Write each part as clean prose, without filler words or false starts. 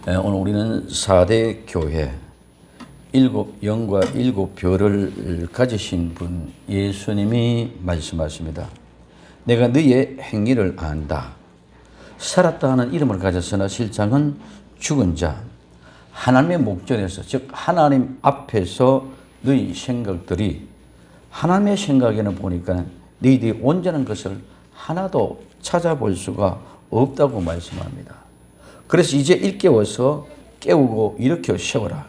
오늘 우리는 4대 교회, 7영과 7별을 가지신 분 예수님이 말씀하십니다. 내가 너희의 행위를 안다. 살았다 하는 이름을 가졌으나 실상은 죽은 자. 하나님의 목전에서, 즉 하나님 앞에서 너희 생각들이 하나님의 생각에는 보니까 너희들이 온전한 것을 하나도 찾아볼 수가 없다고 말씀합니다. 그래서 이제 일깨워서 깨우고 일으켜 세워라.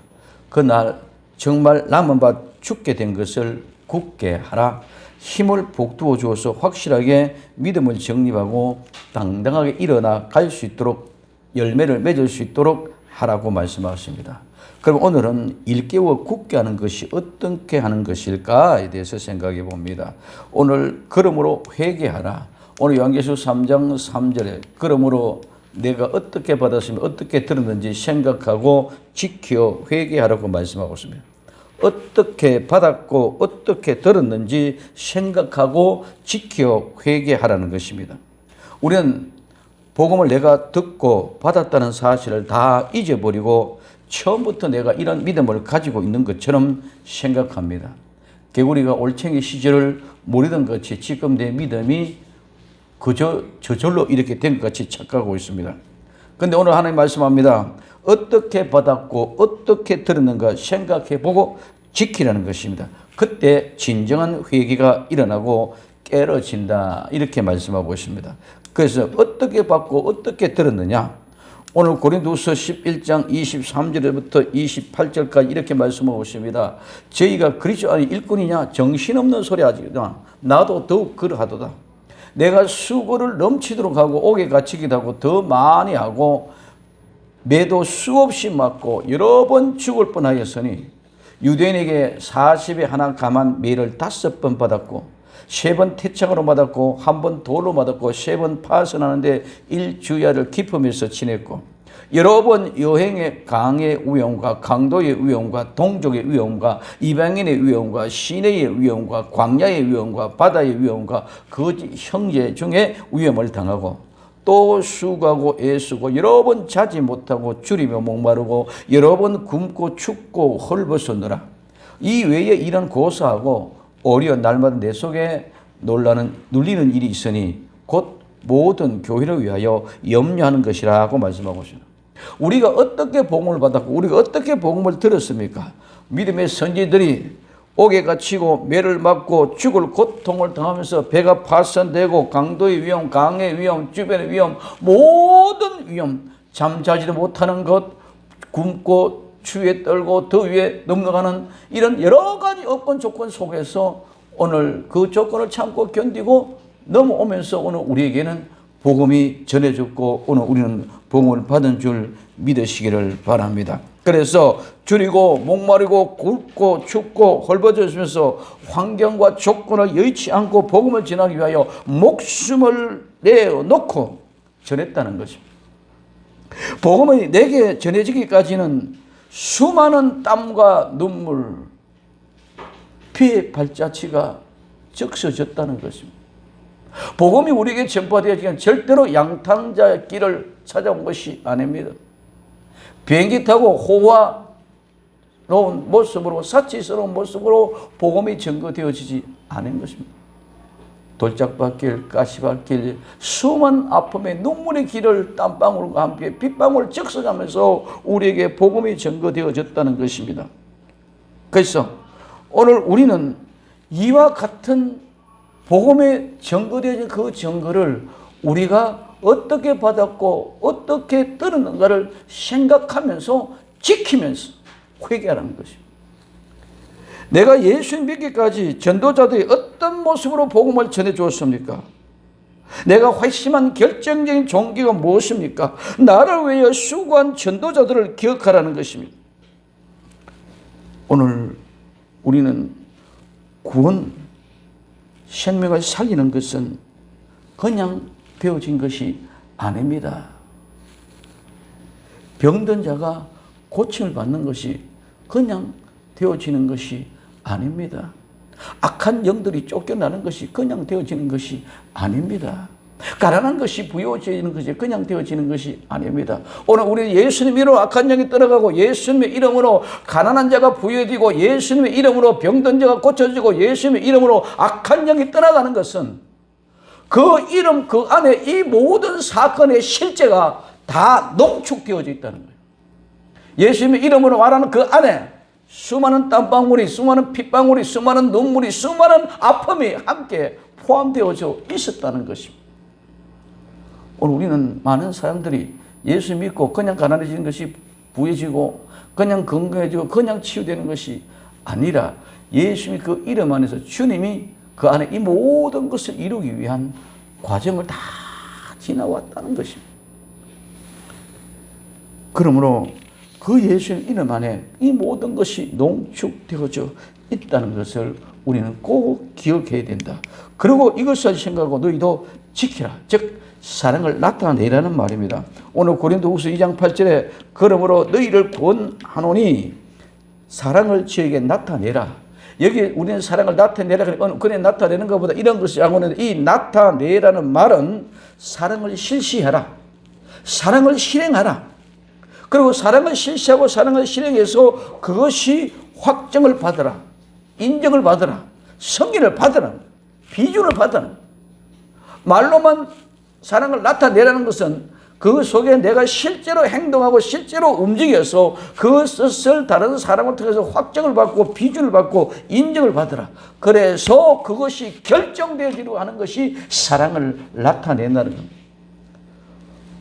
그날 정말 남은 바 죽게 된 것을 굳게 하라. 힘을 북두어 주어서 확실하게 믿음을 정립하고 당당하게 일어나 갈 수 있도록 열매를 맺을 수 있도록 하라고 말씀하십니다. 그럼 오늘은 일깨워 굳게 하는 것이 어떻게 하는 것일까에 대해서 생각해 봅니다. 오늘 그러므로 회개하라. 오늘 요한계시록 3장 3절에 그러므로 내가 어떻게 받았으면 어떻게 들었는지 생각하고 지켜 회개하라고 말씀하고 있습니다. 어떻게 받았고 어떻게 들었는지 생각하고 지켜 회개하라는 것입니다. 우리는 복음을 내가 듣고 받았다는 사실을 다 잊어버리고 처음부터 내가 이런 믿음을 가지고 있는 것처럼 생각합니다. 개구리가 올챙이 시절을 모르던 것이 지금 내 믿음이 그저 저절로 이렇게 된 것 같이 착각하고 있습니다. 그런데 오늘 하나님 말씀합니다. 어떻게 받았고 어떻게 들었는가 생각해보고 지키라는 것입니다. 그때 진정한 회개가 일어나고 깨어진다 이렇게 말씀하고 있습니다. 그래서 어떻게 받고 어떻게 들었느냐. 오늘 고린도후서 11장 23절부터 28절까지 이렇게 말씀하고 있습니다. 저희가 그리스도 안에 일꾼이냐 정신없는 소리 하지마. 나도 더욱 그러하도다. 내가 수고를 넘치도록 하고 옥에 갇히기도 하고 더 많이 하고 매도 수없이 맞고 여러 번 죽을 뻔하였으니 유대인에게 40에 하나 감한 매를 5번 받았고 3번 태착으로 맞았고 1번 돌로 맞았고 3번 파선하는데 일주야를 기품에서 지냈고 여러 번 여행의 강의 위험과 강도의 위험과 동족의 위험과 이방인의 위험과 시내의 위험과 광야의 위험과 바다의 위험과 거짓 형제 중에 위험을 당하고 또 수고하고 애쓰고 여러 번 자지 못하고 줄이며 목마르고 여러 번 굶고 춥고 헐벗었노라. 이 외에 이런 고사하고 오히려 날마다 내 속에 눌리는 일이 있으니 곧 모든 교회를 위하여 염려하는 것이라고 말씀하고 있습니다. 우리가 어떻게 복음을 받았고 우리가 어떻게 복음을 들었습니까? 믿음의 선지들이 옥에 갇히고 매를 맞고 죽을 고통을 당하면서 배가 파손되고 강도의 위험, 강의 위험, 주변의 위험, 모든 위험, 잠자지도 못하는 것, 굶고 추위에 떨고 더위에 넘어가는 이런 여러 가지 여건 조건 속에서 오늘 그 조건을 참고 견디고 넘어오면서 오늘 우리에게는 복음이 전해졌고 오늘 우리는 복음을 받은 줄 믿으시기를 바랍니다. 그래서 줄이고 목마르고 굵고 춥고 헐벗어지면서 환경과 조건을 여의치 않고 복음을 전하기 위하여 목숨을 내어놓고 전했다는 것입니다. 복음이 내게 전해지기까지는 수많은 땀과 눈물, 피의 발자취가 적셔졌다는 것입니다. 복음이 우리에게 전파되어지면 절대로 양탕자의 길을 찾아온 것이 아닙니다. 비행기 타고 호화로운 모습으로 사치스러운 모습으로 복음이 전거되어지지 않은 것입니다. 돌짝밭길, 가시밭길, 수많은 아픔의 눈물의 길을 땀방울과 함께 빗방울 적셔가면서 우리에게 복음이 전거되어졌다는 것입니다. 그래서 오늘 우리는 이와 같은 복음에 전거되어진 그 전거를 우리가 어떻게 받았고 어떻게 들었는가를 생각하면서 지키면서 회개하라는 것입니다. 내가 예수 믿기까지 전도자들이 어떤 모습으로 복음을 전해주었습니까? 내가 회심한 결정적인 종기가 무엇입니까? 나를 위해 수고한 전도자들을 기억하라는 것입니다. 오늘 우리는 구원, 생명을 살리는 것은 그냥 되어진 것이 아닙니다. 병든 자가 고침을 받는 것이 그냥 되어지는 것이 아닙니다. 악한 영들이 쫓겨나는 것이 그냥 되어지는 것이 아닙니다. 가난한 것이 부여워지는 것이 그냥 되어지는 것이 아닙니다. 오늘 우리 예수님 이름으로 악한 영이 떠나가고 예수님의 이름으로 가난한 자가 부여되고 예수님의 이름으로 병든 자가 고쳐지고 예수님의 이름으로 악한 영이 떠나가는 것은 그 이름 그 안에 이 모든 사건의 실제가 다 농축되어져 있다는 거예요. 예수님의 이름으로 말하는 그 안에 수많은 땀방울이, 수많은 핏방울이, 수많은 눈물이, 수많은 아픔이 함께 포함되어져 있었다는 것입니다. 오늘 우리는 많은 사람들이 예수 믿고 그냥 가난해지는 것이 부해지고 그냥 건강해지고 그냥 치유되는 것이 아니라 예수님의 그 이름 안에서 주님이 그 안에 이 모든 것을 이루기 위한 과정을 다 지나왔다는 것입니다. 그러므로 그 예수님 이름 안에 이 모든 것이 농축되어져 있다는 것을 우리는 꼭 기억해야 된다. 그리고 이것을 생각하고 너희도 지키라. 즉 사랑을 나타내라는 말입니다. 오늘 고린도후서 2장 8절에 그러므로 너희를 권하노니 사랑을 저에게 나타내라. 여기 우리는 사랑을 나타내라. 그래 나타내는 것보다 이런 것을 하고는 이 나타내라는 말은 사랑을 실시하라. 사랑을 실행하라. 그리고 사랑을 실시하고 사랑을 실행해서 그것이 확정을 받으라. 인정을 받으라. 승인을 받으라. 비준을 받으라. 말로만 사랑을 나타내라는 것은 그 속에 내가 실제로 행동하고 실제로 움직여서 그것을 다른 사람을 통해서 확정을 받고 비준을 받고 인정을 받으라. 그래서 그것이 결정되어지려고 하는 것이 사랑을 나타낸다는 겁니다.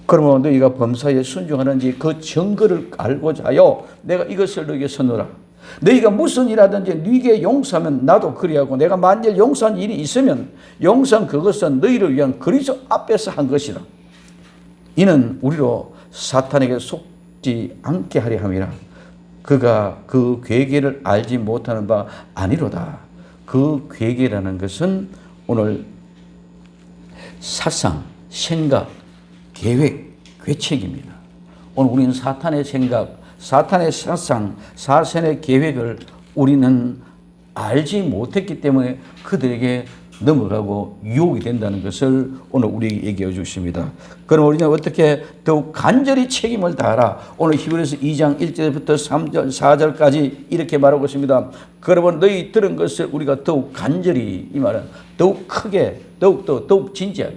그러면 너희가 범사에 순종하는지 그 증거를 알고자 하여 내가 이것을 너희에게 선언하라. 너희가 무슨 일하든지 네게 용서하면 나도 그리하고 내가 만일 용서한 일이 있으면 용서한 그것은 너희를 위한 그리스도 앞에서 한 것이라. 이는 우리로 사탄에게 속지 않게 하려 함이라. 그가 그 괴계를 알지 못하는 바 아니로다. 그 괴계라는 것은 오늘 사상, 생각, 계획, 괴책입니다. 오늘 우리는 사탄의 생각, 사탄의 사상, 사탄의 계획을 우리는 알지 못했기 때문에 그들에게 넘어가고 유혹이 된다는 것을 오늘 우리에게 얘기해 주십니다. 그럼 우리는 어떻게 더욱 간절히 책임을 다하라. 오늘 히브리서 2장 1절부터 3절, 4절까지 이렇게 말하고 있습니다. 그러면 너희 들은 것을 우리가 더욱 간절히, 이 말은 더욱 크게, 더욱 진지하게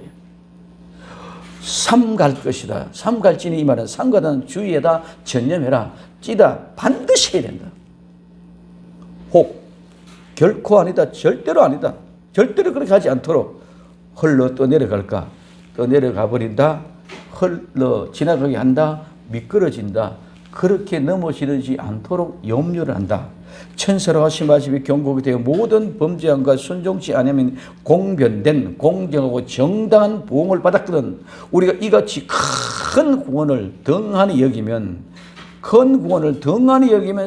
삼갈 것이다. 삼갈지니 이 말은 삼가는 주의에다 전념해라. 찌다 반드시 해야 된다. 혹 결코 아니다. 절대로 아니다. 절대로 그렇게 하지 않도록 흘러 또 내려갈까? 또 내려가 버린다. 흘러 지나가게 한다. 미끄러진다. 그렇게 넘어지지 않도록 염려를 한다. 천사로 하신 말씀이 경고가 되어 모든 범죄함과 순종치 않으면 공변된 공정하고 정당한 보응을 받았거든. 우리가 이같이 큰 구원을 등한히 여기면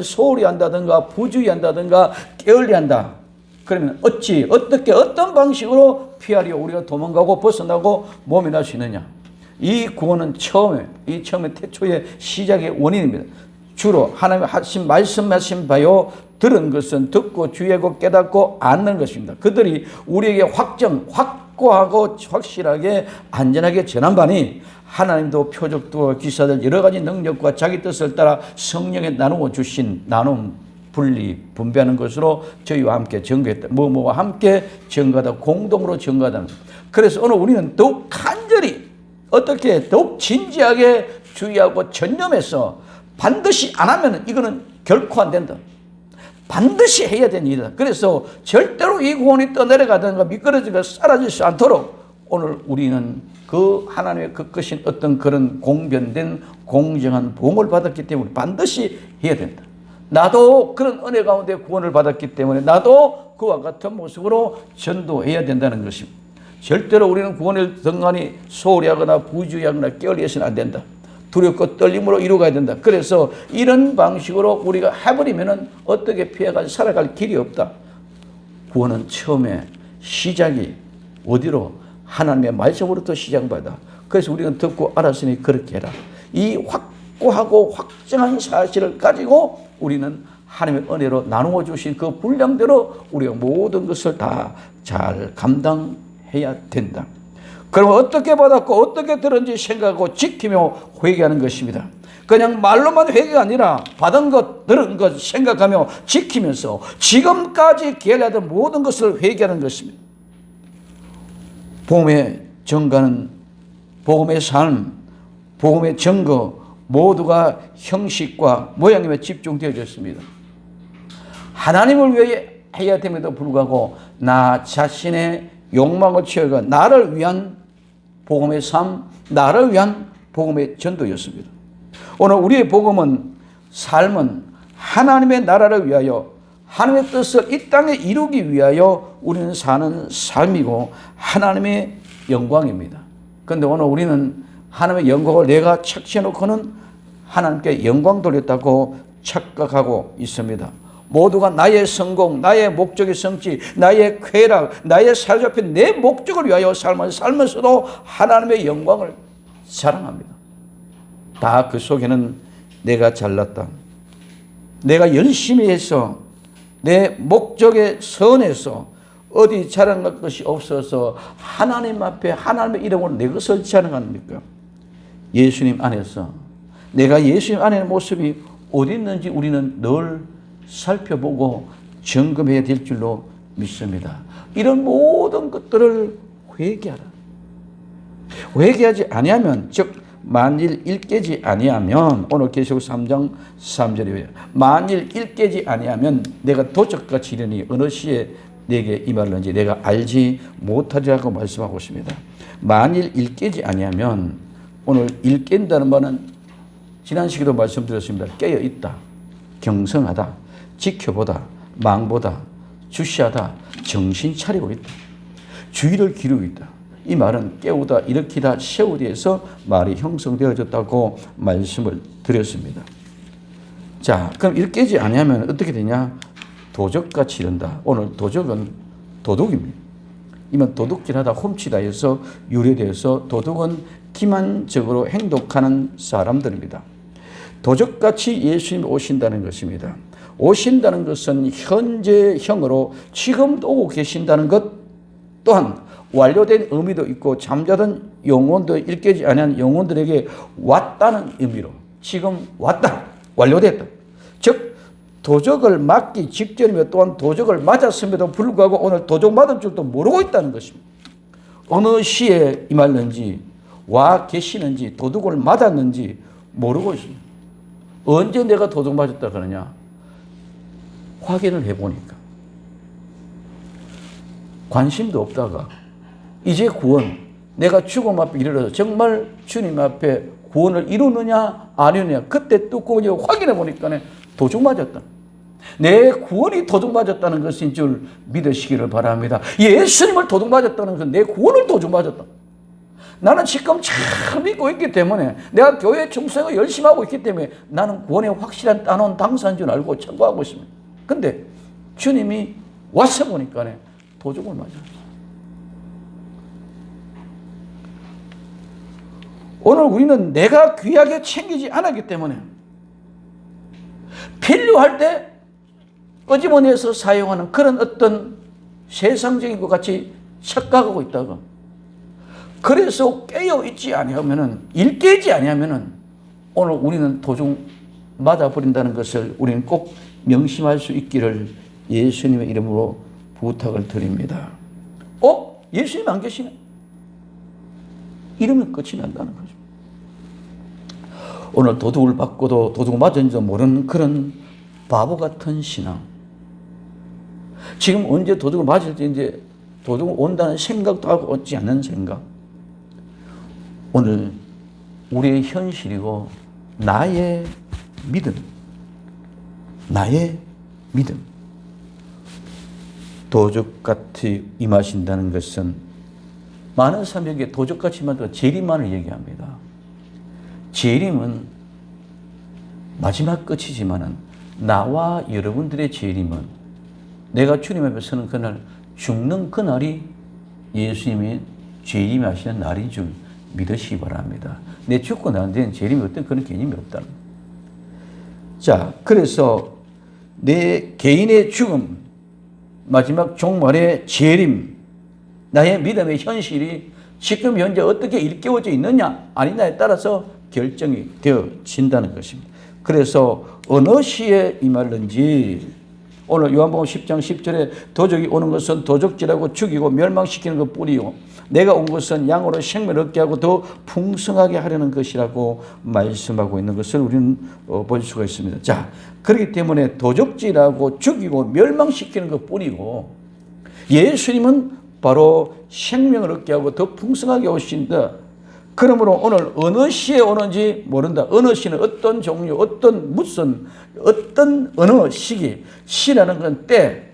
소홀히 한다든가 부주의한다든가 게을리한다. 그러면 어떻게 어떤 방식으로 피하려 우리가 도망가고 벗어나고 몸이 날 수 있느냐? 이 구원은 처음에 태초의 시작의 원인입니다. 주로 하나님 하신 말씀하신 바요 들은 것은 듣고 주의하고 깨닫고 않는 것입니다. 그들이 우리에게 확고하고 확실하게 안전하게 전한 바니 하나님도 표적도 기사들 여러 가지 능력과 자기 뜻을 따라 성령에 나누어 주신 나눔 분리 분배하는 것으로 저희와 함께 증거했다. 뭐와 함께 증거하다 공동으로 증거하다. 그래서 오늘 우리는 더욱 간절히 어떻게 더욱 진지하게 주의하고 전념해서 반드시 안 하면 이거는 결코 안 된다. 반드시 해야 되는 일이다. 그래서 절대로 이 구원이 떠내려가든가 미끄러지거나 사라질 수 않도록 오늘 우리는 그 하나님의 그 것인 어떤 그런 공변된 공정한 보응을 받았기 때문에 반드시 해야 된다. 나도 그런 은혜 가운데 구원을 받았기 때문에 나도 그와 같은 모습으로 전도해야 된다는 것입니다. 절대로 우리는 구원을 등한히 소홀히 하거나 부주의하거나 게을리해서는 안 된다. 두렵고 떨림으로 이루어가야 된다. 그래서 이런 방식으로 우리가 해버리면 어떻게 피해가지고 살아갈 길이 없다. 구원은 처음에 시작이 어디로? 하나님의 말씀으로부터 시작받아. 그래서 우리는 듣고 알았으니 그렇게 해라. 이 확고하고 확정한 사실을 가지고 우리는 하나님의 은혜로 나누어 주신 그 분량대로 우리가 모든 것을 다 잘 감당해야 된다. 그럼 어떻게 받았고 어떻게 들었는지 생각하고 지키며 회개하는 것입니다. 그냥 말로만 회개가 아니라 받은 것, 들은 것 생각하며 지키면서 지금까지 기회하던 모든 것을 회개하는 것입니다. 복음의 증거는 복음의 삶, 복음의 증거 모두가 형식과 모양에 집중되어졌습니다. 하나님을 위해 해야 됨에도 불구하고 나 자신의 욕망을 채우고 나를 위한 복음의 삶, 나를 위한 복음의 전도였습니다. 오늘 우리의 복음은 삶은 하나님의 나라를 위하여 하나님의 뜻을 이 땅에 이루기 위하여 우리는 사는 삶이고 하나님의 영광입니다. 그런데 오늘 우리는 하나님의 영광을 내가 착취해놓고는 하나님께 영광 돌렸다고 착각하고 있습니다. 모두가 나의 성공, 나의 목적의 성취, 나의 쾌락, 나의 사로잡힌 내 목적을 위하여 삶을 살면서도 하나님의 영광을 자랑합니다. 다 그 속에는 내가 잘났다, 내가 열심히 해서 내 목적에 선해서 어디 자랑할 것이 없어서 하나님 앞에 하나님의 이름으로 내 것을 자랑합니까? 예수님 안에서 내가 예수님 안의 모습이 어디 있는지 우리는 늘 살펴보고 점검해야 될 줄로 믿습니다. 이런 모든 것들을 회개하라. 회개하지 아니하면, 즉 만일 일깨지 아니하면, 오늘 계시록 3장 3절에 만일 일깨지 아니하면 내가 도적과 지르니 어느 시에 내게 임할는지 내가 알지 못하리라고 말씀하고 있습니다. 만일 일깨지 아니하면, 오늘 일깬다는 말은 지난 시기도 말씀드렸습니다. 깨어있다, 경성하다, 지켜보다, 망보다, 주시하다, 정신 차리고 있다, 주의를 기르고 있다. 이 말은 깨우다, 일으키다, 세우기에서 말이 형성되어졌다고 말씀을 드렸습니다. 자, 그럼 일깨지 아니하면 어떻게 되냐? 도적같이 이른다. 오늘 도적은 도둑입니다. 이만 도둑질하다, 훔치다 해서 유래되어서 도둑은 기만적으로 행동하는 사람들입니다. 도적같이 예수님이 오신다는 것입니다. 오신다는 것은 현재형으로 지금도 오고 계신다는 것 또한 완료된 의미도 있고 잠자던 영혼도 일깨지 아니한 영혼들에게 왔다는 의미로 지금 왔다, 완료됐다. 즉 도적을 맞기 직전이며 또한 도적을 맞았음에도 불구하고 오늘 도적 맞은 줄도 모르고 있다는 것입니다. 어느 시에 임했는지 와 계시는지 도둑을 맞았는지 모르고 있습니다. 언제 내가 도둑 맞았다 그러냐? 확인을 해보니까 관심도 없다가 이제 구원, 내가 죽음 앞에 이르러서 정말 주님 앞에 구원을 이루느냐 안 이루느냐 그때 뚜껑을 확인해 보니까 도둑 맞았다. 내 구원이 도둑 맞았다는 것인 줄 믿으시기를 바랍니다. 예수님을 도둑 맞았다는 것은 내 구원을 도둑 맞았다. 나는 지금 잘 믿고 있기 때문에 내가 교회 충성을 열심히 하고 있기 때문에 나는 구원의 확실한 따놓은 당사인 줄 알고 참고하고 있습니다. 근데 주님이 와서 보니까 도둑을 맞았어요. 오늘 우리는 내가 귀하게 챙기지 않았기 때문에 필요할 때 끄집어내서 사용하는 그런 어떤 세상적인 것 같이 착각하고 있다가 그래서 깨어있지 아니하면은 일깨지 아니하면은 오늘 우리는 도둑 맞아버린다는 것을 우리는 꼭 명심할 수 있기를 예수님의 이름으로 부탁을 드립니다. 예수님 안 계시네? 이러면 끝이 난다는 거죠. 오늘 도둑을 받고도 도둑 맞은지도 모르는 그런 바보 같은 신앙. 지금 언제 도둑을 맞을지 이제 도둑을 온다는 생각도 하고 오지 않는 생각. 오늘 우리의 현실이고 나의 믿음. 나의 믿음. 도적같이 임하신다는 것은 많은 사람에게 도적같이만 재림만을 얘기합니다. 재림은 마지막 끝이지만 나와 여러분들의 재림은 내가 주님 앞에 서는 그날 죽는 그날이 예수님이 재림하시는 날인 줄 믿으시기 바랍니다. 내 죽고 난 뒤엔 재림이 어떤 그런 개념이 없다는 거예요. 자, 그래서 내 개인의 죽음, 마지막 종말의 재림, 나의 믿음의 현실이 지금 현재 어떻게 일깨워져 있느냐 아니냐에 따라서 결정이 되어진다는 것입니다. 그래서 어느 시에 임할는지 오늘 요한복음 10장 10절에 도적이 오는 것은 도적질하고 죽이고 멸망시키는 것뿐이요 내가 온 것은 양으로 생명을 얻게 하고 더 풍성하게 하려는 것이라고 말씀하고 있는 것을 우리는 볼 수가 있습니다. 자, 그렇기 때문에 도적질하고 죽이고 멸망시키는 것뿐이고 예수님은 바로 생명을 얻게 하고 더 풍성하게 오신다. 그러므로 오늘 어느 시에 오는지 모른다. 어느 시는 어떤 종류, 어떤 무슨, 어떤 어느 시기. 시라는 건 때,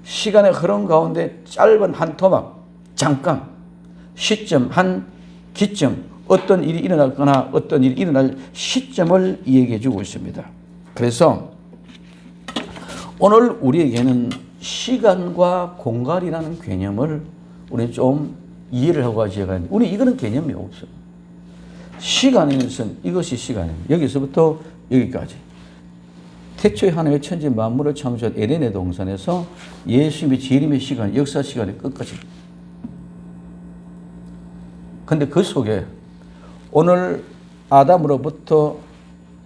시간의 흐름 가운데 짧은 한 토막, 잠깐, 시점, 한 기점, 어떤 일이 일어났거나 어떤 일이 일어날 시점을 얘기해 주고 있습니다. 그래서 오늘 우리에게는 시간과 공간이라는 개념을 우리 좀 이해를 하고 가셔야 하는데 우리 이거는 개념이 없어요. 시간에는 이것이 시간입니다. 여기서부터 여기까지. 태초에 하나님의 천지 만물을 창조한 에덴의 동산에서 예수님의 재림의 시간, 역사 시간의 끝까지. 근데 그 속에 오늘 아담으로부터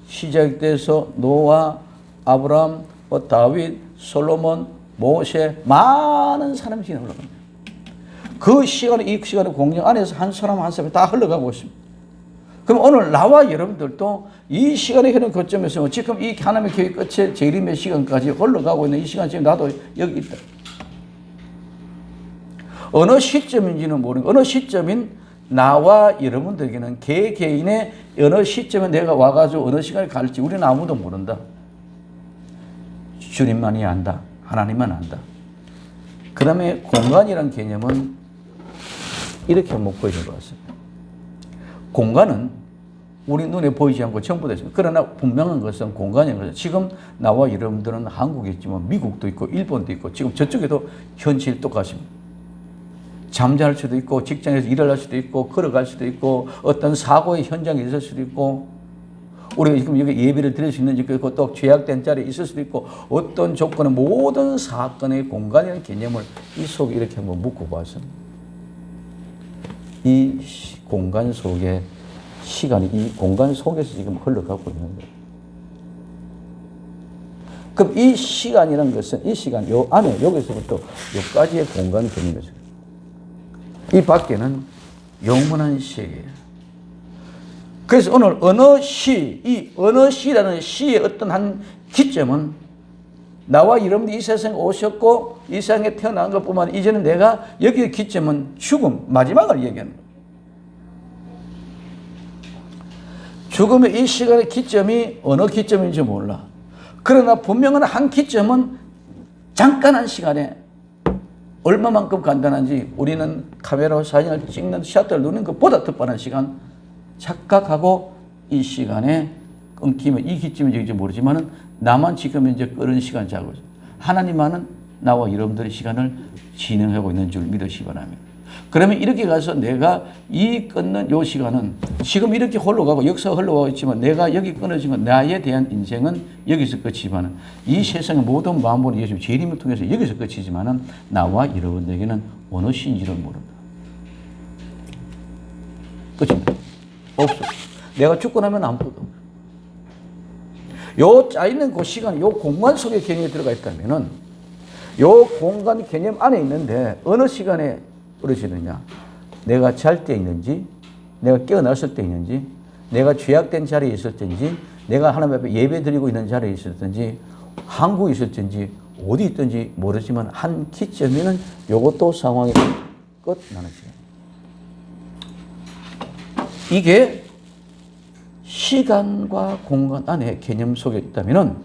시작돼서 노아, 아브라함, 다윗, 솔로몬, 모세 많은 사람이 지나 흘러갑니다. 그 시간에 이 시간의 공정 안에서 한 사람 한 사람이 다 흘러가고 있습니다. 그럼 오늘 나와 여러분들도 이 시간에 흐르는 거점에서 지금 이 하나님의 교회 끝에 재림의 시간까지 흘러가고 있는 이 시간 지금 나도 여기 있다. 어느 시점인지는 모르고 어느 시점인 나와 여러분들에게는 개개인의 어느 시점에 내가 와가지고 어느 시간에 갈지 우리는 아무도 모른다. 주님만이 안다. 하나님만 안다. 그 다음에 공간이란 개념은 이렇게 묶어져 봤습니다. 공간은 우리 눈에 보이지 않고 전부 다 있습니다. 그러나 분명한 것은 공간인 거죠. 지금 나와 여러분들은 한국에 있지만 미국도 있고 일본도 있고 지금 저쪽에도 현실 똑같습니다. 잠잘 수도 있고 직장에서 일을 할 수도 있고 걸어갈 수도 있고 어떤 사고의 현장에 있을 수도 있고 우리가 지금 여기 예배를 드릴 수 있는지 그리고 또 죄악된 자리에 있을 수도 있고 어떤 조건의 모든 사건의 공간이라는 개념을 이 속에 이렇게 한번 묶어봤습니다. 이 공간 속에 시간이 이 공간 속에서 지금 흘러가고 있는 거예요. 그럼 이 시간이라는 것은 이 시간 요 안에 여기서부터 여기까지의 공간 개념이죠. 이 밖에는 영원한 세계예요. 그래서 오늘 어느 시, 이 어느 시라는 시의 어떤 한 기점은 나와 여러분들이 이 세상에 오셨고 이 세상에 태어난 것뿐만 아니라 이제는 내가 여기의 기점은 죽음, 마지막을 얘기하는 거예요. 죽음의 이 시간의 기점이 어느 기점인지 몰라. 그러나 분명한 한 기점은 잠깐 한 시간에 얼마만큼 간단한지 우리는 카메라로 사진을 찍는 셔터를 누르는 것보다 더 빠른 시간 착각하고 이 시간에 끊기면 이 기점인지 모르지만 나만 지금 이제 끄는 시간 자고 하나님만은 나와 여러분들의 시간을 진행하고 있는 줄 믿으시기 바랍니다. 그러면 이렇게 가서 내가 이 끊는 요 시간은 지금 이렇게 흘러가고 역사가 흘러가고 있지만 내가 여기 끊어진 건 나에 대한 인생은 여기서 끝이지만 이 세상의 모든 만물이 예수 재림을 통해서 여기서 끝이지만 나와 여러분들에게는 어느 시인지를 모른다. 끝입니다. 없어. 내가 죽고 나면 아무것도 없어. 요 짜있는 그 시간, 요 공간 속에 개념이 들어가 있다면은 요 공간 개념 안에 있는데 어느 시간에 어르시느냐? 내가 잘 때 있는지, 내가 깨어났을 때 있는지, 내가 죄악된 자리에 있을 때인지, 내가 하나님 앞에 예배 드리고 있는 자리에 있을 때인지, 한국에 있을 때인지, 어디 있든지 모르지만 한 기점에는 요것도 상황이 끝나는 시간. 이게 시간과 공간 안에 개념 속에 있다면은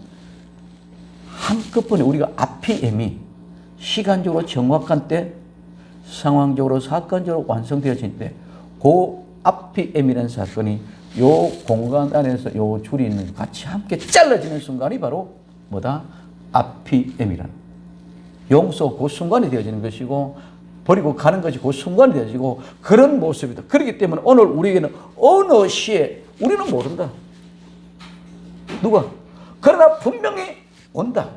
한꺼번에 우리가 아피엠이 시간적으로 정확한 때 상황적으로 사건적으로 완성되어진 때 그 아피엠이라는 사건이 요 공간 안에서 요 줄이 있는 같이 함께 잘라지는 순간이 바로 뭐다? 아피엠이라는 용서 그 순간이 되어지는 것이고 버리고 가는 것이 그 순간이 되어지고 그런 모습이다. 그렇기 때문에 오늘 우리에게는 어느 시에 우리는 모른다. 누가? 그러나 분명히 온다.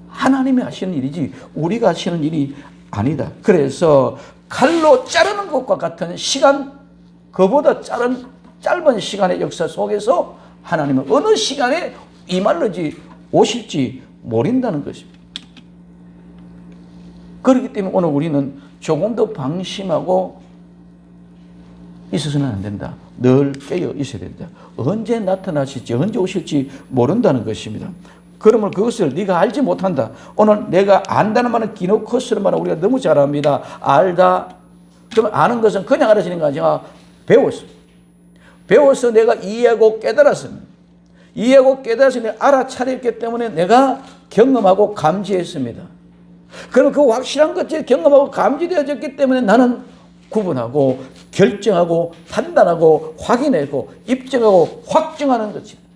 하나님이 하시는 일이지 우리가 하시는 일이 아니다. 그래서 칼로 자르는 것과 같은 시간, 그보다 짧은 시간의 역사 속에서 하나님은 어느 시간에 임할는지 오실지 모른다는 것입니다. 그렇기 때문에 오늘 우리는 조금 더 방심하고 있어서는 안 된다. 늘 깨어 있어야 된다. 언제 나타나실지, 언제 오실지 모른다는 것입니다. 그러면 그것을 네가 알지 못한다. 오늘 내가 안다는 말은 기노코스는 말은 우리가 너무 잘 압니다. 알다. 그러면 아는 것은 그냥 알아지는 거 아니라 배웠어. 배워서 내가 이해하고 깨달았습니다. 이해하고 깨달아서 내가 알아차렸기 때문에 내가 경험하고 감지했습니다. 그럼 그 확실한 것이 경험하고 감지되어졌기 때문에 나는 구분하고 결정하고 판단하고 확인하고 입증하고 확증하는 것입니다.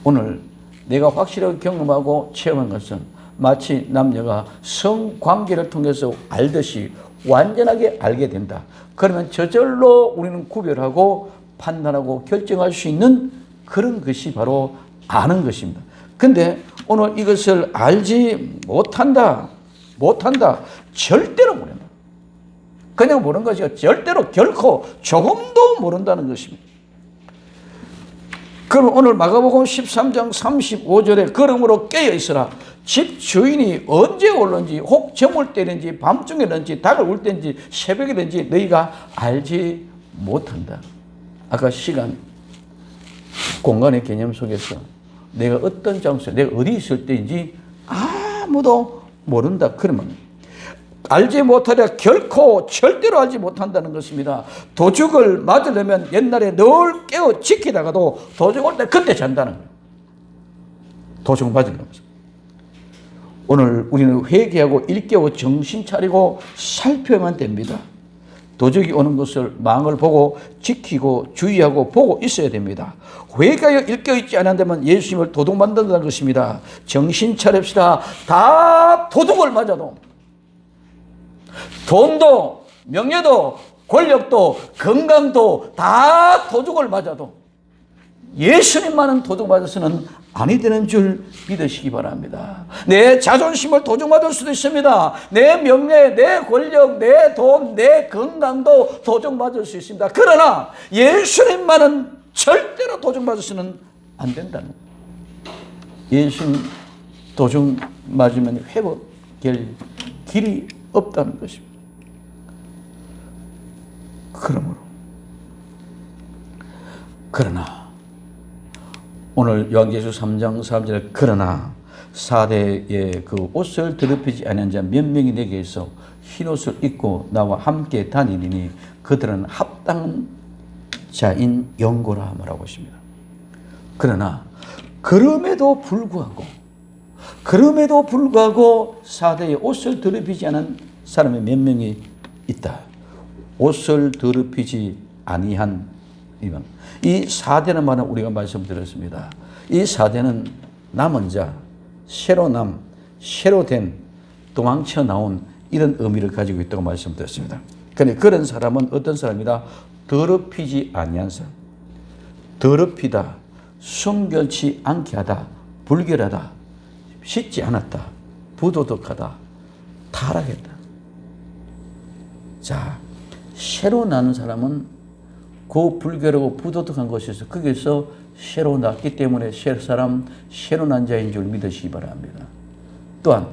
오늘 내가 확실하게 경험하고 체험한 것은 마치 남녀가 성관계를 통해서 알듯이 완전하게 알게 된다. 그러면 저절로 우리는 구별하고 판단하고 결정할 수 있는 그런 것이 바로 아는 것입니다. 근데 오늘 이것을 알지 못한다. 절대로 모른다. 그냥 모르는 것이 절대로 결코 조금도 모른다는 것입니다. 그럼 오늘 마가복음 13장 35절에 그러므로 깨어있으라. 집 주인이 언제 올는지 혹 저물 때든지 밤중에든지 닭을 울 때든지 새벽에든지 너희가 알지 못한다. 아까 시간, 공간의 개념 속에서 내가 어떤 장소에 내가 어디 있을 때인지 아무도 모른다. 그러면 알지 못하랴 결코 절대로 알지 못한다는 것입니다. 도둑을 맞으려면 옛날에 늘 깨어 지키다가도 도둑 올 때 그때 잔다는 거예요. 도둑 맞으려면. 오늘 우리는 회개하고 일깨워 정신 차리고 살펴야만 됩니다. 도둑이 오는 것을 망을 보고 지키고 주의하고 보고 있어야 됩니다. 회개하여 일깨어 있지 않는다면 예수님을 도둑 만든다는 것입니다. 정신 차립시다. 다 도둑을 맞아도 돈도 명예도 권력도 건강도 다 도둑을 맞아도 예수님만은 도둑 맞아서는 아니 되는 줄 믿으시기 바랍니다. 내 자존심을 도둑 맞을 수도 있습니다. 내 명예, 내 권력, 내 돈, 내 건강도 도둑 맞을 수 있습니다. 그러나 예수님만은 절대로 도둑 맞아서는 안 된다는 거예요. 예수님 도둑 맞으면 회복될 길이 없다는 것입니다. 그러나 오늘 요한계시록 3장 3절에 그러나 4대의 그 옷을 더럽히지 아니한 자 몇 명이 내게서 흰옷을 입고 나와 함께 다니니 그들은 합당한 자인 영고라 말하고 있습니다. 그러나 그럼에도 불구하고 4대의 옷을 더럽히지 않은 사람이 몇 명이 있다. 옷을 더럽히지 아니한 이건 이 4대는 말은 우리가 말씀드렸습니다. 이 4대는 남은 자, 새로 된, 도망쳐 나온 이런 의미를 가지고 있다고 말씀드렸습니다. 그런데 그런 사람은 어떤 사람이다? 더럽히지 아니한 사람. 더럽히다, 순결치 않게 하다, 불결하다, 씻지 않았다, 부도덕하다, 타락했다. 자, 새로 나는 사람은 그 불결하고 부도덕한 것에서 거기서 새로 났기 때문에 새로 난 자인 줄 믿으시기 바랍니다. 또한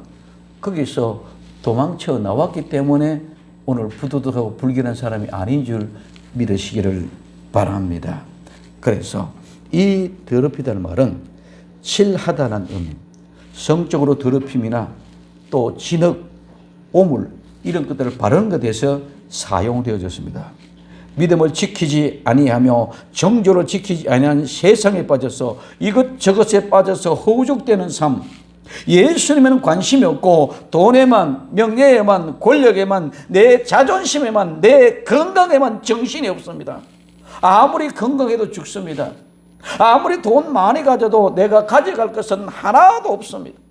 거기서 도망쳐 나왔기 때문에 오늘 부도덕하고 불결한 사람이 아닌 줄 믿으시기를 바랍니다. 그래서 이 더럽히다는 말은 칠하다는 의미, 성적으로 더럽힘이나 또 진흙, 오물 이런 것들을 바르는 것에 대해서 사용되어졌습니다. 믿음을 지키지 아니하며 정조를 지키지 아니한 세상에 빠져서 이것저것에 빠져서 허우적대는 삶, 예수님에는 관심이 없고 돈에만, 명예에만, 권력에만, 내 자존심에만, 내 건강에만 정신이 없습니다. 아무리 건강해도 죽습니다. 아무리 돈 많이 가져도 내가 가져갈 것은 하나도 없습니다.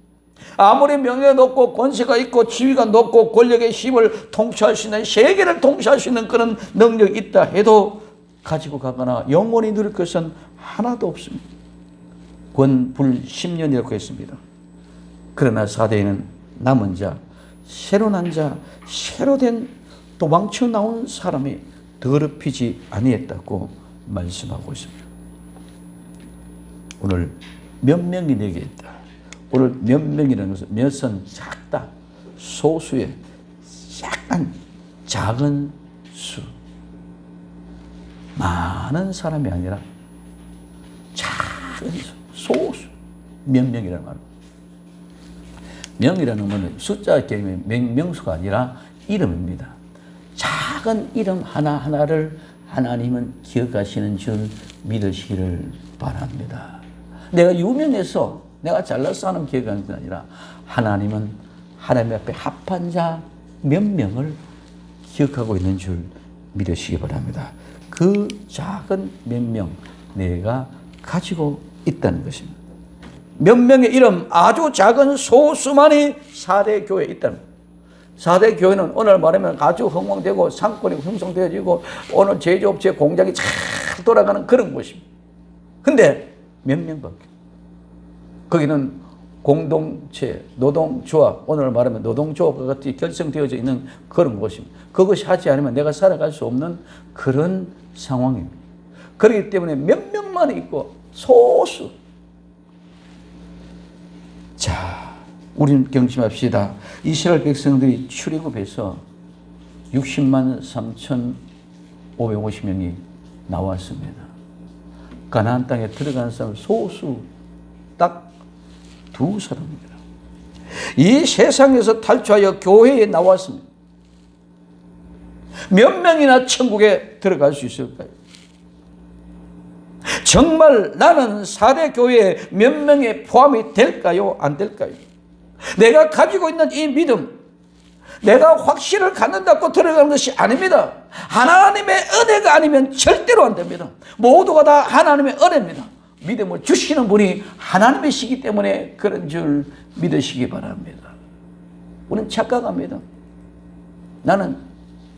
아무리 명예가 높고 권세가 있고 지위가 높고 권력의 힘을 통치할 수 있는, 세계를 통치할 수 있는 그런 능력이 있다 해도 가지고 가거나 영원히 누릴 것은 하나도 없습니다. 권불 10년이라고 했습니다. 그러나 4대에는 남은 자, 새로 난 자, 새로 된 도망쳐 나온 사람이 더럽히지 아니했다고 말씀하고 있습니다. 오늘 몇 명이 내게 있다. 오늘 몇 명이라는 것은 몇은 작다. 소수의 약간 작은 수. 많은 사람이 아니라 작은 수. 소수. 몇 명이라는 말입니다. 명이라는 것은 숫자 개념의 명수가 아니라 이름입니다. 작은 이름 하나하나를 하나님은 기억하시는 줄 믿으시기를 바랍니다. 내가 유명해서 내가 잘나서 하는 기억하는 게 아니라 하나님은 하나님 앞에 합한 자 몇 명을 기억하고 있는 줄 믿으시기 바랍니다. 그 작은 몇 명 내가 가지고 있다는 것입니다. 몇 명의 이름 아주 작은 소수만이 4대 교회에 있다는 거예요. 4대 교회는 오늘 말하면 아주 흥왕되고 상권이 형성되어지고 오늘 제조업체 공장이 잘 돌아가는 그런 곳입니다. 근데 몇 명밖에. 거기는 공동체, 노동조합, 오늘 말하면 노동조합과 같이 결성되어져 있는 그런 곳입니다. 그것이 하지 않으면 내가 살아갈 수 없는 그런 상황입니다. 그렇기 때문에 몇 명만 있고 소수. 자, 우리는 경심합시다. 이스라엘 백성들이 출애굽해서 60만 3,550명이 나왔습니다. 가나안 땅에 들어간 사람 소수 딱 2사람입니다. 이 세상에서 탈출하여 교회에 나왔습니다. 몇 명이나 천국에 들어갈 수 있을까요? 정말 나는 4대 교회에 몇 명에 포함이 될까요? 안 될까요? 내가 가지고 있는 이 믿음, 내가 확신을 갖는다고 들어가는 것이 아닙니다. 하나님의 은혜가 아니면 절대로 안 됩니다. 모두가 다 하나님의 은혜입니다. 믿음을 주시는 분이 하나님이시기 때문에 그런 줄 믿으시기 바랍니다. 우리는 착각합니다. 나는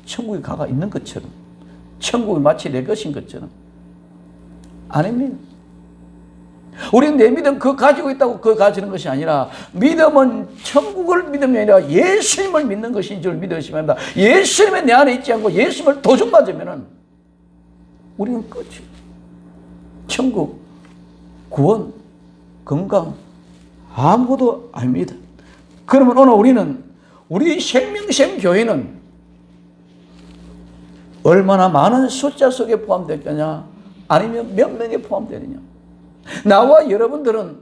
천국에 가가 있는 것처럼, 천국이 마치 내 것인 것처럼. 아닙니다. 우리는 내 믿음 그거 가지고 있다고 그거 가지는 것이 아니라 믿음은 천국을 믿음이 아니라 예수님을 믿는 것인 줄 믿으시면 합니다. 예수님이 내 안에 있지 않고 예수님을 도둑 맞으면 우리는 끝이. 천국, 구원, 건강 아무것도 아닙니다. 그러면 오늘 우리는 우리 생명샘 교회는 얼마나 많은 숫자 속에 포함될 거냐 아니면 몇 명에 포함되느냐. 나와 여러분들은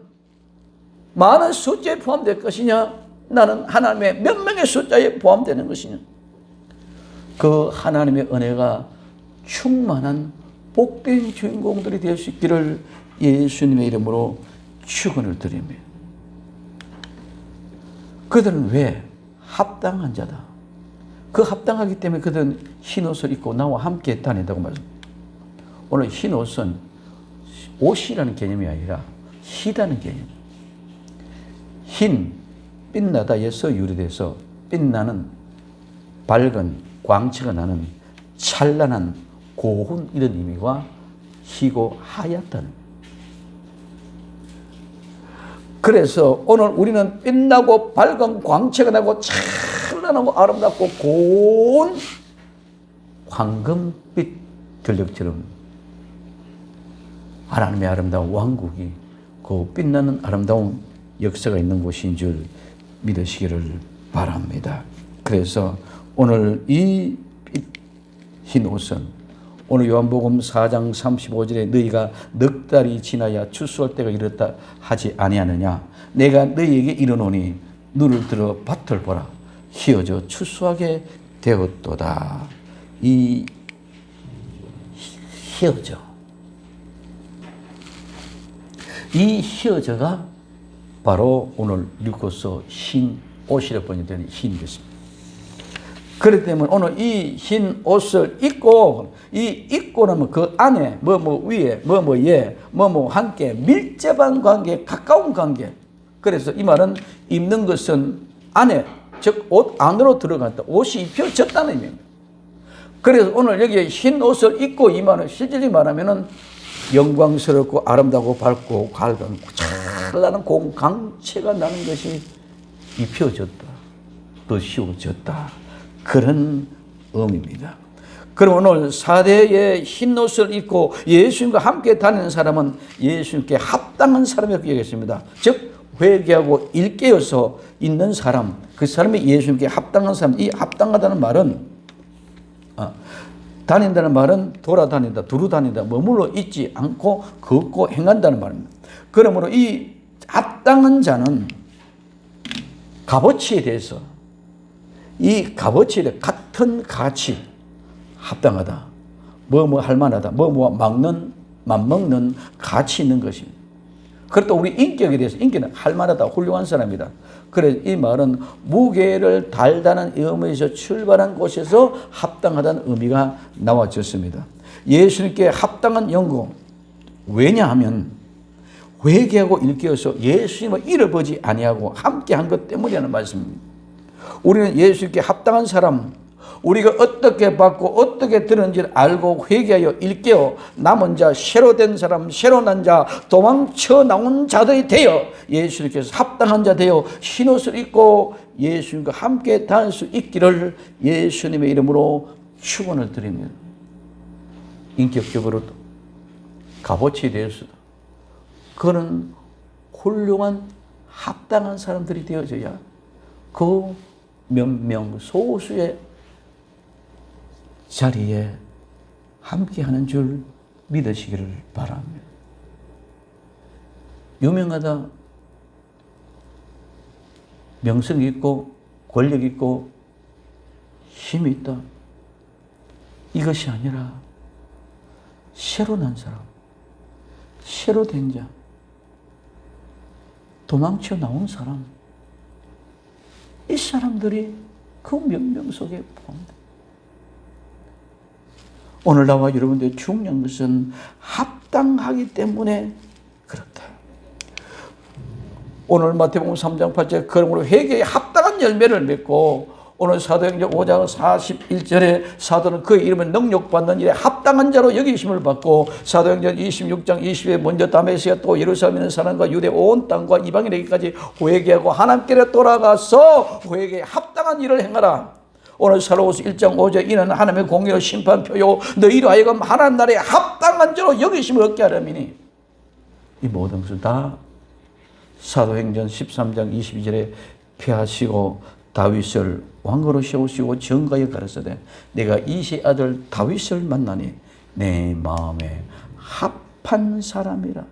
많은 숫자에 포함될 것이냐 나는 하나님의 몇 명의 숫자에 포함되는 것이냐. 그 하나님의 은혜가 충만한 복된 주인공들이 될 수 있기를 예수님의 이름으로 축원을 드립니다. 그들은 왜? 합당한 자다. 그 합당하기 때문에 그들은 흰 옷을 입고 나와 함께 다닌다고 말합니다. 오늘 흰 옷은 옷이라는 개념이 아니라 희다는 개념. 흰, 빛나다에서 유래돼서 빛나는 밝은 광채가 나는 찬란한 고운 이런 의미와 희고 하얗다는. 그래서 오늘 우리는 빛나고 밝은 광채가 나고 찬란하고 아름답고 고운 황금빛 전력처럼 하나님의 아름다운 왕국이 그 빛나는 아름다운 역사가 있는 곳인 줄 믿으시기를 바랍니다. 그래서 오늘 이 흰 옷은 오늘 요한복음 4장 35절에 너희가 넉 달이 지나야 추수할 때가 이르렀다 하지 아니하느냐. 내가 너희에게 이르노니 눈을 들어 밭을 보라. 휘어져 추수하게 되었도다. 이 휘어져. 이 휘어져가 바로 오늘 읽고서 흰 옷이라 번역되는 흰 것입니다. 그렇기 때문에 오늘 이 흰 옷을 입고 이 입고 나면 그 안에 위에 예 함께 밀접한 관계, 가까운 관계. 그래서 이 말은 입는 것은 안에 즉 옷 안으로 들어간다. 옷이 입혀졌다는 의미입니다. 그래서 오늘 여기 흰 옷을 입고 이 말은 실질이 말하면은 영광스럽고 아름다고 밝고 밝은 찬란한 광채가 나는 것이 입혀졌다. 더 쉬워졌다. 그런 의미입니다. 그럼 오늘 4대의 흰 옷을 입고 예수님과 함께 다니는 사람은 예수님께 합당한 사람이라고 얘기했습니다. 즉 회개하고 일깨어서 있는 사람, 그 사람이 예수님께 합당한 사람. 이 합당하다는 말은 다닌다는 말은 돌아다닌다, 두루 다닌다, 머물러 있지 않고 걷고 행한다는 말입니다. 그러므로 이 합당한 자는 값어치에 대해서, 이 값어치에 대해 같은 가치, 합당하다, 뭐 할만하다, 뭐 맞먹는 가치 있는 것입니다. 그렇다 우리 인격에 대해서, 인격은 할만하다, 훌륭한 사람이다. 그래서 이 말은 무게를 달다는 의미에서 출발한 곳에서 합당하다는 의미가 나와졌습니다. 예수님께 합당한 연고, 왜냐하면 회개하고 일깨어서 예수님을 잃어버리지 아니하고 함께한 것 때문이라는 말씀입니다. 우리는 예수님께 합당한 사람, 우리가 어떻게 받고 어떻게 들었는지를 알고 회개하여 일깨어 남은 자, 새로 된 사람, 새로 난 자, 도망쳐 나온 자들이 되어 예수님께서 합당한 자 되어 흰옷을 입고 예수님과 함께 다닐 수 있기를 예수님의 이름으로 축원을 드립니다. 인격적으로도 값어치에 대해서도 그는 훌륭한 합당한 사람들이 되어져야 그 몇 명 소수의 자리에 함께하는 줄 믿으시기를 바랍니다. 유명하다, 명성이 있고 권력 있고 힘이 있다, 이것이 아니라 새로 난 사람, 새로 된 자, 도망쳐 나온 사람, 이 사람들이 그 몇 명 속에 포함됩니다. 오늘 나와 여러분들 중요한 것은 합당하기 때문에 그렇다. 오늘 마태복음 3장 8절 그러므로 회개에 합당한 열매를 맺고, 오늘 사도행전 5장 41절에 사도는 그의 이름을 능력받는 일에 합당한 자로 여기심을 받고, 사도행전 26장 20에 먼저 다메섹에 또 예루살렘에 있는 사람과 유대 온 땅과 이방인에게까지 회개하고 하나님께로 돌아가서 회개에 합당한 일을 행하라. 오늘 사도후서 1장 5절 이는 하나님의 공의로 심판표요 너희로 하여금 하나님 나라에 합당한 자로 여기심을 얻게 하려니니, 이 모든 것을 다 사도행전 13장 22절에 피하시고 다윗을 왕으로 세우시고 정가에 가르치되 내가 이시 아들 다윗을 만나니 내 마음에 합한 사람이라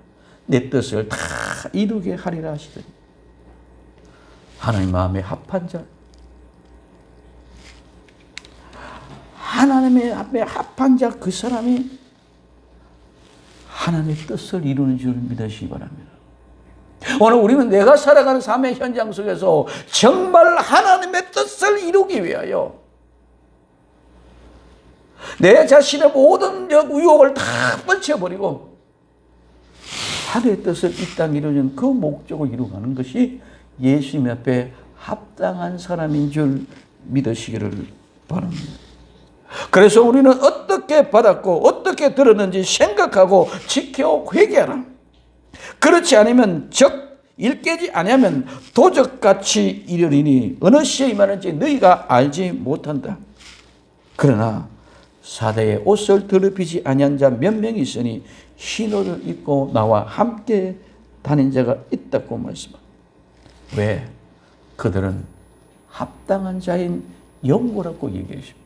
내 뜻을 다 이루게 하리라 하시더니, 하나님 마음에 합한 자, 하나님의 앞에 합한 자, 그 사람이 하나님의 뜻을 이루는 줄 믿으시기 바랍니다. 오늘 우리는 내가 살아가는 삶의 현장 속에서 정말 하나님의 뜻을 이루기 위하여 내 자신의 모든 유혹을 다 뻗쳐버리고 하나님의 뜻을 이 땅에 이루는 그 목적을 이루어가는 것이 예수님 앞에 합당한 사람인 줄 믿으시기를 바랍니다. 그래서 우리는 어떻게 받았고 어떻게 들었는지 생각하고 지켜 회개하라. 그렇지 않으면 즉 일깨지 아니하면 도적같이 이르리니 어느 시에 임하는지 너희가 알지 못한다. 그러나 사대의 옷을 더럽히지 아니한 자 몇 명이 있으니 흰옷을 입고 나와 함께 다닌 자가 있다고 말씀합니다. 왜? 그들은 합당한 자인 영고라고 얘기하십니다.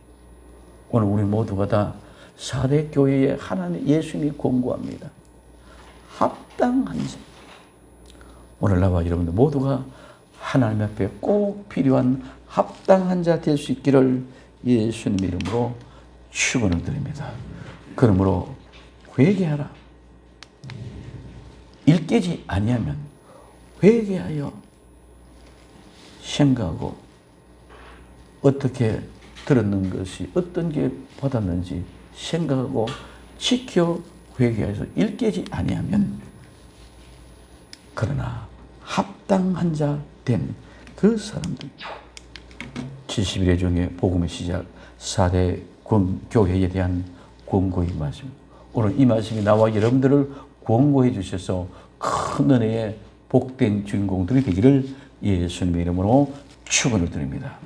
오늘 우리 모두가 다 4대 교회에 하나님 예수님이 권고합니다. 합당한 자. 오늘 나와 여러분들 모두가 하나님 앞에 꼭 필요한 합당한 자 될 수 있기를 예수님 이름으로 축원을 드립니다. 그러므로 회개하라. 일깨지 아니하면 회개하여 생각하고 어떻게 들었는 것이 어떤 게 받았는지 생각하고 지켜 회개해서 일깨지 아니하면, 그러나 합당한 자 된 그 사람들, 70일의 중에 복음의 시작 4대 교회에 대한 권고의 말씀, 오늘 이 말씀이 나와 여러분들을 권고해 주셔서 큰 은혜의 복된 주인공들이 되기를 예수님의 이름으로 축원을 드립니다.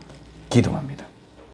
기도합니다.